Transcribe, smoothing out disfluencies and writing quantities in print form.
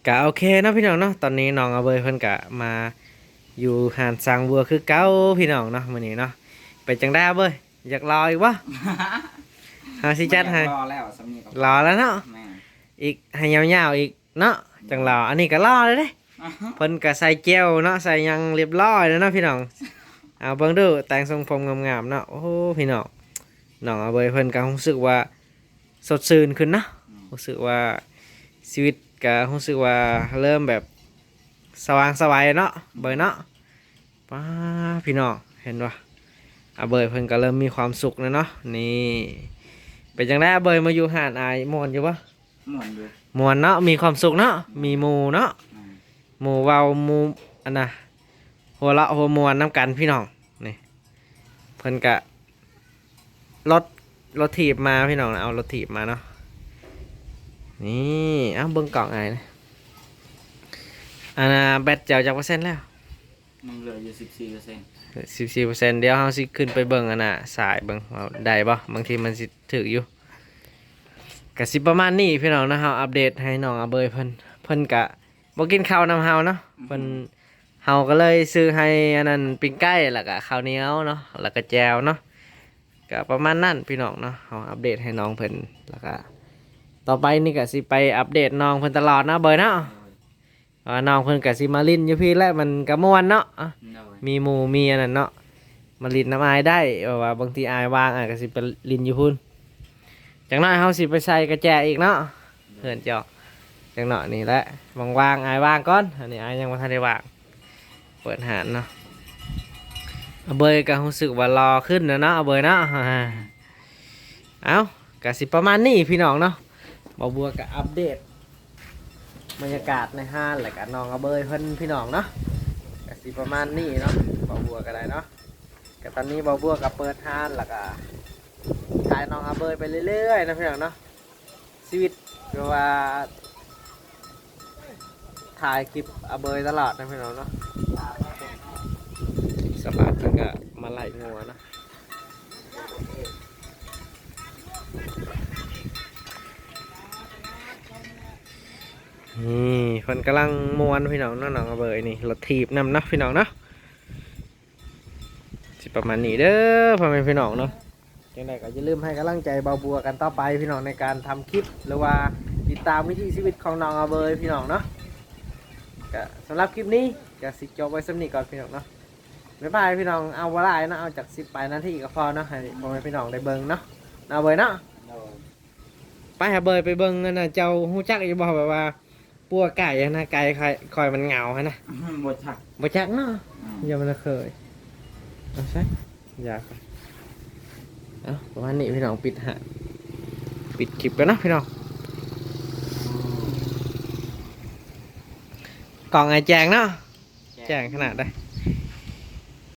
กะโอเคเนาะพี่น้องเนาะตอนนี้น้องเอาเบยเพิ่นกะมาอยู่หาดสังบัวคือเก้าพี่น้องเนาะมื้อนี้เนาะไปจังได้เบยอยากรออีกบ่หาสิจัดให้รอแล้วสำนีกับรอแล้วเนาะแม่ อีกให้ยาวๆอีกเนาะจังรออันนี้ก็รอเลยเด้เพิ่นก็ใส่เจลเนาะใส่หยังเรียบร้อยแล้วเนาะพี่น้องเอาเบิ่งดูแต่งทรงผมงามๆเนาะโอ้พี่น้องน้องเอาเบยเพิ่นก็รู้สึกว่าสดชื่นขึ้นเนาะรู้สึกว่าชีวิตก็รู้สึกว่าเริ่มแบบสว่างไสวเนาะเบยเนาะป้าพี่น้องเห็นป่ะอาเบยเพิ่นก็เริ่มมีความสุขแล้วเนาะนี่เป็นจังได๋อาเบยมาอยู่หาดอายม่วนอยู่ปะม่วนอยู่ม่วนเนาะมีความสุขเนาะมีหมู่เนาะอืม หมู่เว้าหมู่อันน่ะหัวเราะหัวม่วนนํกันพี่น้องนี่เพิ่นก็รถรถถีบมาพี่น้องนะเอารถถีบมาเนาะนี่เอ้าเบิ่งกล่องอายนะอันน่ะแบตเจ้าจักเปอร์เซ็นต์แล้วมันเหลืออยู่14% 14%เดี๋ยวเฮาสิขึ้นไปเบิ่งอันน่ะสายเบิ่งว่าได้บ่บางทีมันสิถึกอยู่ก็สิประมาณนี้พี่น้องนะเฮาอัปเดตให้น้องอาเบยเพิ่นก็บ่กินข้าวนำเฮาเนาะเพิ่นเฮาก็เลยซื้อให้อันนั้นปิ้งไก่แล้วก็ข้าวเหนียวเนาะแล้วก็แจ่วเนาะก็ประมาณนั้นพี่น้องเนาะเฮาอัปเดตให้น้องเพิ่นแล้วก็ต่อไปนี่ก็สิไปอัปเดตน้องเพิ่นตลอดนะเบยเนาะน้องเพิ่นก็สิมาลิ้นอยู่พี่แหละมันก็ม่วนเนาะมีหมู่มีอันนั้นเนาะมาลิ้นน้ำอายได้ว่าบางทีอายว่างอายก็สิไปลิ้นอยู่พุ่นจังน้อยเฮาสิไปใส่กระแจอีกเนาะเพิ่นเจ้าจังน้อยนี่แหละว่างๆอายว่างก่อนอันนี้อายยังบ่ทันได้ว่างเปิดหานเนาะอาเบยก็รู้สึกว่ารอขึ้นนะเนาะอาเบยเนาะเอ้าก็สิประมาณนี้พี่น้องเนาะบ่บัวก็อัปเดตบรรยากาศในห้างแล้วก็น้องอาเบยเพิ่นพี่น้องเนาะก็สิประมาณนี้เนาะบ่บัวก็ได้เนาะก็ตอนนี้บ่บัวก็เปิดห้างแล้วก็ถ่ายน้องอาเบยไปเรื่อยๆนะพี่น้องเนาะชีวิตก็ว่าถ่ายคลิปอาเบยตลอดนะพี่น้องเนาะสบายจังก็มาไล่งัวนะนี่เพิ่นกำลังม่วนพี่น้องเนาะน้องอาเบยนี่รถถีบนำเนาะพี่น้องเนาะสิประมาณนี้เด้อพ่อแม่พี่น้องเนาะจังไดก็อย่าลืมให้กำลังใจเบาบัวกันต่อไปพี่น้องในการทำคลิปหรือว่าติดตามวิถีชีวิตของน้องอาเบยพี่น้องเนาะก็สำหรับคลิปนี้ก็สิจบไว้สำนี้ก่อนพี่น้องเนาะบ๊ายบายพี่น้องเอาว่าไรนะเอาจาก10 ไปนาทีก็พอเนาะให้พ่อแม่พี่น้องได้เบิ่งเนาะเอาเบยเนาะไปหาเบยไปเบิ่งนั่นน่ะเจ้าฮู้จักอยู่บ่แบบว่าปัวไก่นะไก่คอยมันเหงาฮะนะ บ่ชัก บ่จักเนาะอย่ามันเคยเอาใช่อยากเอาประมาณนี้พี่น้องปิดหาปิดคลิปกันนะพี่น้องกล่องไอแจงเนาะแจงขนาดได้